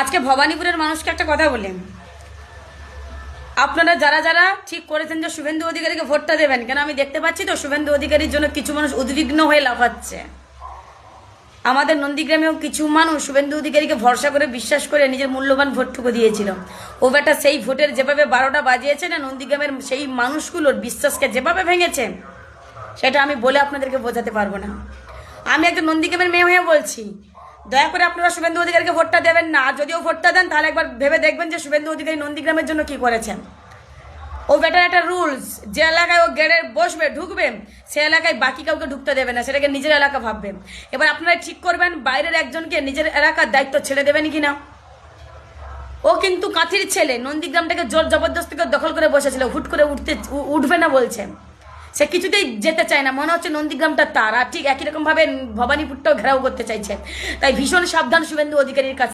আজকে ভবানীপুরের মানুষকে একটা কথা বলি, আপনারা যারা যারা ঠিক করেছেন যে শুভেন্দু অধিকারীকে ভোটটা দেবেন, কেন আমি দেখতে পাচ্ছি তো শুভেন্দু অধিকারীর জন্য কিছু মানুষ উদ্বিগ্ন হয়ে লাফাচ্ছে। আমাদের নন্দীগ্রামেও কিছু মানুষ শুভেন্দু অধিকারীকে ভরসা করে বিশ্বাস করে নিজের মূল্যবান ভোটটুকু দিয়েছিল। ও বেটা সেই ভোটের যেভাবে 12টা বাজিয়েছে না, নন্দীগ্রামের সেই মানুষগুলোর বিশ্বাসকে যেভাবে ভেঙেছে, সেটা আমি বলে আপনাদেরকে বোঝাতে পারবো না। আমি একজন নন্দীগ্রামের মেয়ে হয়ে বলছি, দয়া করে আপনারা শুভেন্দু অধিকারীকে ভোটটা দেবেন না। আর যদিও ভোটটা দেন, তাহলে একবার ভেবে দেখবেন যে শুভেন্দু অধিকারী নন্দীগ্রামের জন্য কি করেছেন। ও বেটার একটা রুলস, যে এলাকায় ও গেড়ে বসবে ঢুকবে, সে এলাকায় বাকি কাউকে ঢুকতে দেবে না, সেটাকে নিজের এলাকা ভাববে। এবার আপনারা ঠিক করবেন বাইরের একজনকে নিজের এলাকার দায়িত্ব ছেড়ে দেবেন কিনা। ও কিন্তু কাঁথির ছেলে, নন্দীগ্রামটাকে জোর জবরদস্তি করে দখল করে বসেছিল, হুট করে উঠবে না বলছে। সে কিছুতেই যেতে চায় না, মনে হচ্ছে নন্দীগ্রামটা তার। আর ঠিক একই রকম ভাবে ভবানীপুরটাও ঘেরাও করতে চাইছে। তাই ভীষণ সাবধান শুভেন্দু অধিকারীর কাছে।